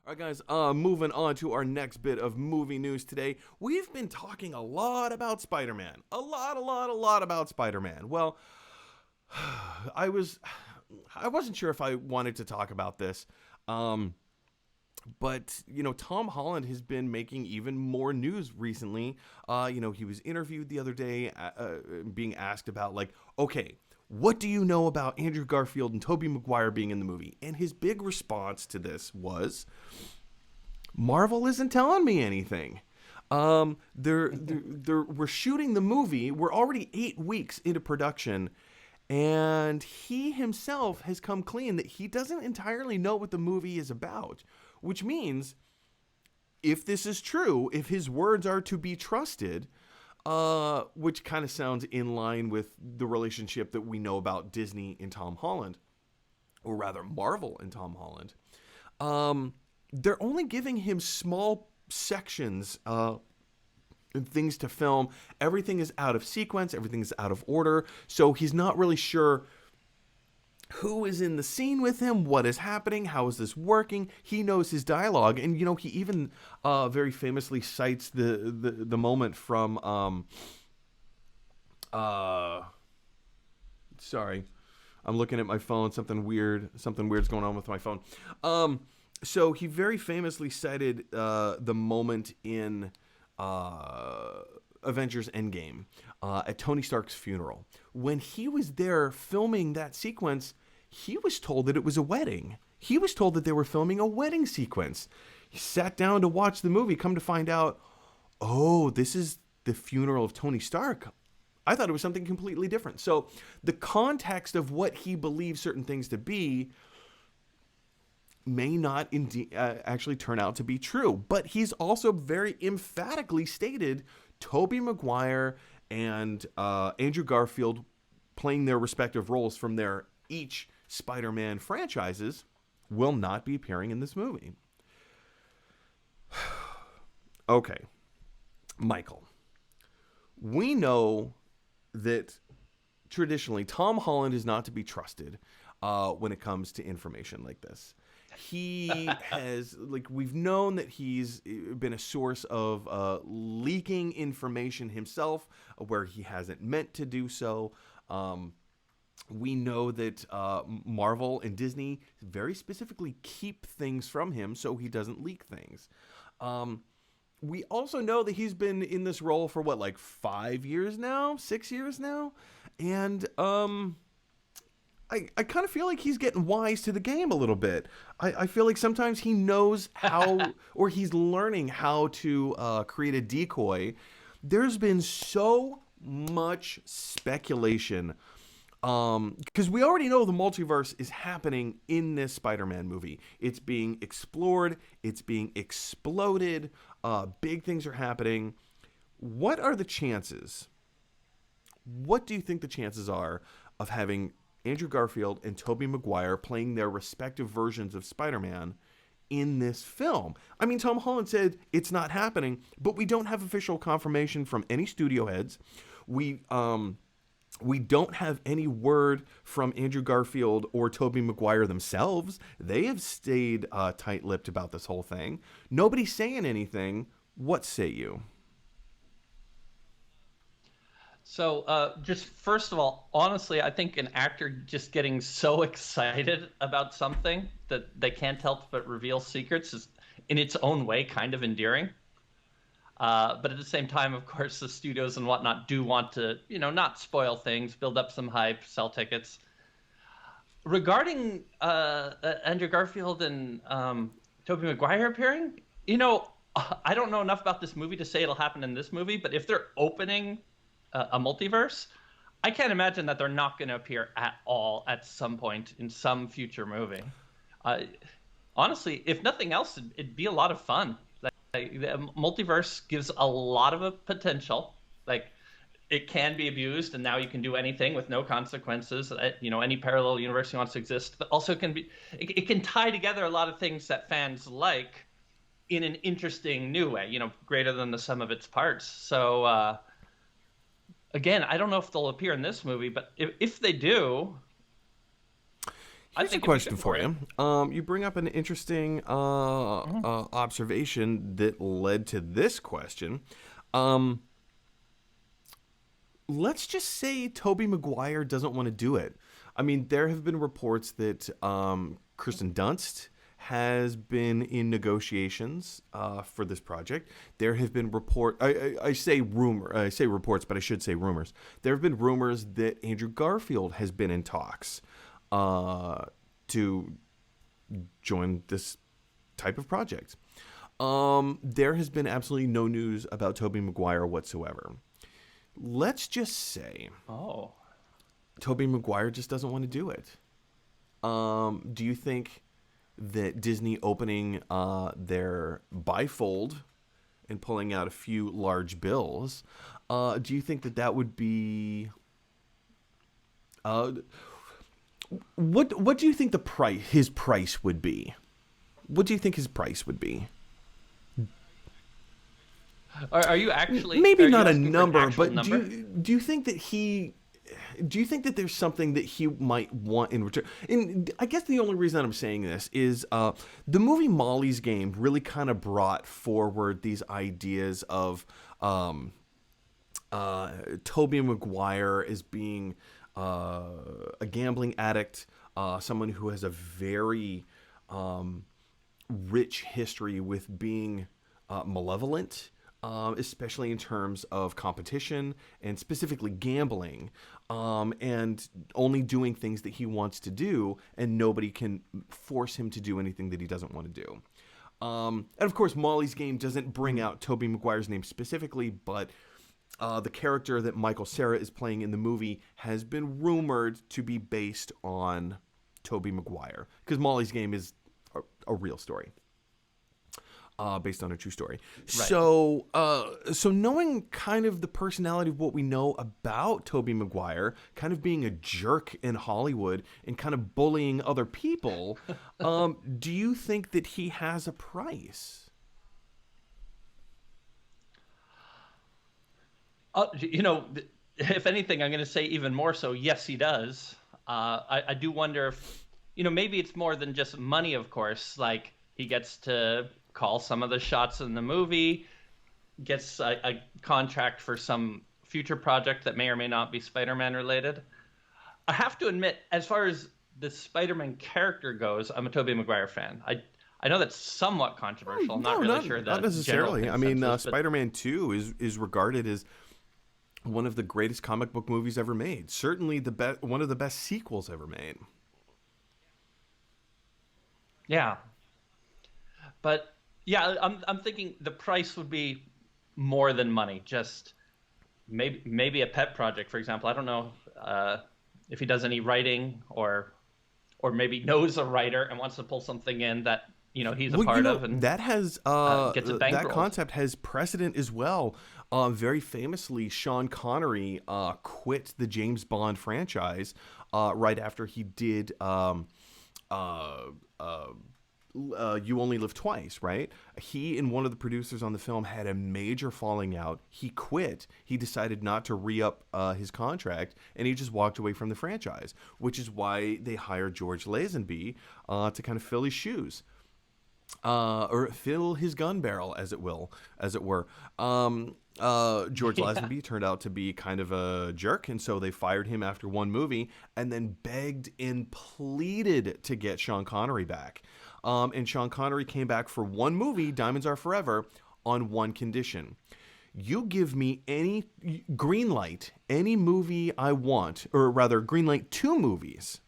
All right, guys, moving on to our next bit of movie news today. We've been talking a lot about Spider-Man. A lot about Spider-Man. Well, I was I wasn't sure if I wanted to talk about this. But Tom Holland has been making even more news recently. He was interviewed the other day, being asked about, like, okay, what do you know about Andrew Garfield and Tobey Maguire being in the movie? And his big response to this was, Marvel isn't telling me anything. We're shooting the movie. We're already 8 weeks into production, and he himself has come clean that he doesn't entirely know what the movie is about. Which means, if this is true, if his words are to be trusted, which kind of sounds in line with the relationship that we know about Disney and Tom Holland, or rather Marvel and Tom Holland, they're only giving him small sections and things to film. Everything is out of sequence. Everything is out of order. So he's not really sure who is in the scene with him, what is happening, how is this working. He knows his dialogue, and he even very famously cites the moment from sorry, I'm looking at my phone. Something weird's going on with my phone. So he very famously cited the moment in Avengers Endgame at Tony Stark's funeral. When he was there filming that sequence, he was told that it was a wedding. He was told that they were filming a wedding sequence. He sat down to watch the movie, come to find out, oh, this is the funeral of Tony Stark. I thought it was something completely different. So the context of what he believes certain things to be may not indeed actually turn out to be true. But he's also very emphatically stated Tobey Maguire and Andrew Garfield playing their respective roles from their each Spider-Man franchises will not be appearing in this movie. Okay, Michael, we know that traditionally Tom Holland is not to be trusted when it comes to information like this. He has, we've known that he's been a source of leaking information himself where he hasn't meant to do so. We know that Marvel and Disney very specifically keep things from him so he doesn't leak things. We also know that he's been in this role for 5 years now, 6 years now, and I kind of feel like he's getting wise to the game a little bit. I feel like sometimes he knows how, or he's learning how to create a decoy. There's been so much speculation, because we already know the multiverse is happening in this Spider-Man movie. It's being explored. It's being exploded. Big things are happening. What are the chances? What do you think the chances are of having Andrew Garfield and Tobey Maguire playing their respective versions of Spider-Man in this film? I mean, Tom Holland said it's not happening, but we don't have official confirmation from any studio heads. We don't have any word from Andrew Garfield or Tobey Maguire themselves. They have stayed tight-lipped about this whole thing. Nobody's saying anything. What say you? So, just first of all, honestly, I think an actor just getting so excited about something that they can't help but reveal secrets is, in its own way, kind of endearing. But at the same time, of course, the studios and whatnot do want to, not spoil things, build up some hype, sell tickets. Regarding Andrew Garfield and Tobey Maguire appearing, I don't know enough about this movie to say it'll happen in this movie, but if they're opening a multiverse, I can't imagine that they're not going to appear at all at some point in some future movie. Honestly, if nothing else, it'd be a lot of fun. The multiverse gives a lot of a potential. It can be abused, and now you can do anything with no consequences. Any parallel universe wants to exist, but also it can tie together a lot of things that fans like in an interesting new way. Greater than the sum of its parts. So. Again, I don't know if they'll appear in this movie, but if they do... Here's a think it'd be question good for it. you. You bring up an interesting observation that led to this question. Um, let's just say Tobey Maguire doesn't want to do it. I mean, there have been reports that Kirsten Dunst has been in negotiations for this project. There have been I say I say reports, but I should say rumors. There have been rumors that Andrew Garfield has been in talks to join this type of project. There has been absolutely no news about Tobey Maguire whatsoever. Let's just say Oh. Tobey Maguire just doesn't want to do it. Do you think that Disney opening their bifold and pulling out a few large bills, do you think that would be... what do you think his price would be? What do you think his price would be? Are you actually Maybe not a asking for an number, actual but number? do you think that there's something that he might want in return? And I guess the only reason I'm saying this is the movie Molly's Game really kind of brought forward these ideas of Tobey Maguire as being a gambling addict, someone who has a very rich history with being malevolent, especially in terms of competition and specifically gambling, and only doing things that he wants to do, and nobody can force him to do anything that he doesn't want to do. And of course, Molly's Game doesn't bring out Tobey Maguire's name specifically, but the character that Michael Cera is playing in the movie has been rumored to be based on Tobey Maguire, because Molly's Game is a real story. Based on a true story. Right. So knowing kind of the personality of what we know about Tobey Maguire, kind of being a jerk in Hollywood and kind of bullying other people, do you think that he has a price? If anything, I'm going to say even more so, yes, he does. I do wonder if, maybe it's more than just money, of course. Like, he gets to call some of the shots in the movie, gets a contract for some future project that may or may not be Spider-Man related. I have to admit, as far as the Spider-Man character goes, I'm a Tobey Maguire fan. I know that's somewhat controversial. I'm not really sure that not necessarily. I mean, but Spider-Man 2 is regarded as one of the greatest comic book movies ever made. Certainly one of the best sequels ever made. Yeah. But yeah, I'm thinking the price would be more than money. Just maybe a pet project, for example. I don't know if he does any writing or maybe knows a writer and wants to pull something in that he's a part of, and that has gets it bankrolled. That concept has precedent as well. Very famously, Sean Connery quit the James Bond franchise right after he did You Only Live Twice, right? He and one of the producers on the film had a major falling out. He quit. He decided not to re-up his contract, and he just walked away from the franchise, which is why they hired George Lazenby to kind of fill his shoes. Or fill his gun barrel, as it were. George Lazenby turned out to be kind of a jerk, and so they fired him after one movie, and then begged and pleaded to get Sean Connery back. And Sean Connery came back for one movie, Diamonds Are Forever, on one condition. You give me any green light, any movie I want, or rather green light 2 movies.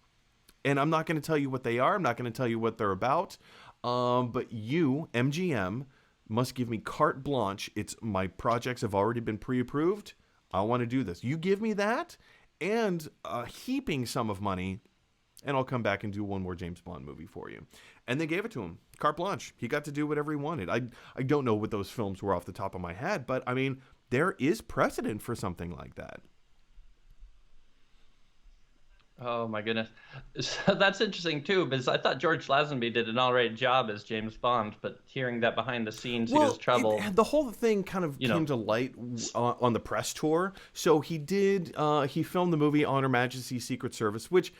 And I'm not going to tell you what they are. I'm not going to tell you what they're about. But you, MGM, must give me carte blanche. My projects have already been pre-approved. I want to do this. You give me that and a heaping sum of money, and I'll come back and do one more James Bond movie for you. And they gave it to him. Carte blanche. He got to do whatever he wanted. I don't know what those films were off the top of my head, but I mean, there is precedent for something like that. Oh my goodness. So that's interesting too, because I thought George Lazenby did an all right job as James Bond, but hearing that behind the scenes he was trouble. The whole thing kind of came to light on the press tour. So he filmed the movie On Her Majesty's Secret Service, which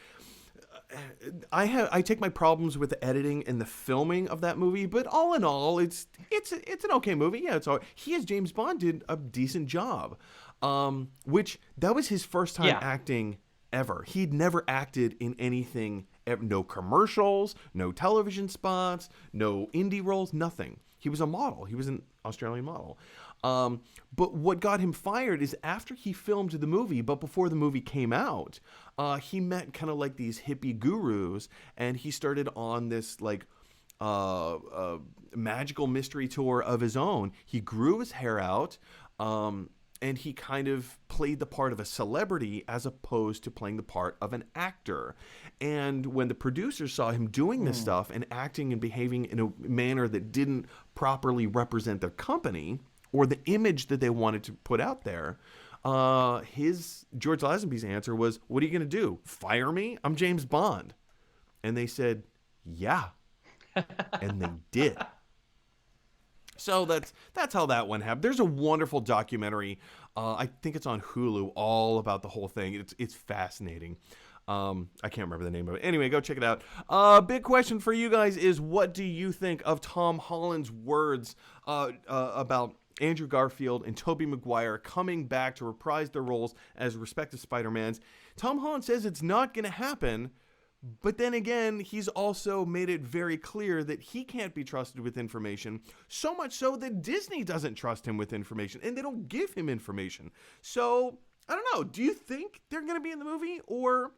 I take my problems with the editing and the filming of that movie, but all in all, it's an okay movie. Yeah, it's all. He as James Bond did a decent job, which that was his first time Yeah. acting ever. He'd never acted in anything. No commercials, no television spots, no indie roles, nothing. He was a model. He was an Australian model. But what got him fired is after he filmed the movie, but before the movie came out, he met kind of like these hippie gurus, and he started on this like magical mystery tour of his own. He grew his hair out, and he kind of played the part of a celebrity as opposed to playing the part of an actor. And when the producers saw him doing this stuff and acting and behaving in a manner that didn't properly represent their company or the image that they wanted to put out there, George Lazenby's answer was, "What are you going to do? Fire me? I'm James Bond." And they said, "Yeah." And they did. So that's how that one happened. There's a wonderful documentary. I think it's on Hulu, all about the whole thing. It's fascinating. I can't remember the name of it. Anyway, go check it out. Big question for you guys is, what do you think of Tom Holland's words about Andrew Garfield and Tobey Maguire coming back to reprise their roles as respective Spider-Mans? Tom Holland says it's not going to happen. But then again, he's also made it very clear that he can't be trusted with information, so much so that Disney doesn't trust him with information, and they don't give him information. So, I don't know. Do you think they're going to be in the movie, or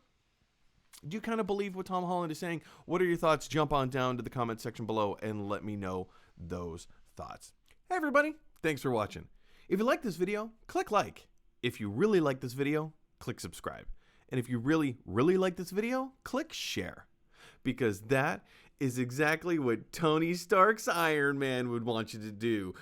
do you kind of believe what Tom Holland is saying? What are your thoughts? Jump on down to the comment section below and let me know those thoughts. Hey, everybody. Thanks for watching. If you like this video, click like. If you really like this video, click subscribe. And if you really, really like this video, click share. Because that is exactly what Tony Stark's Iron Man would want you to do.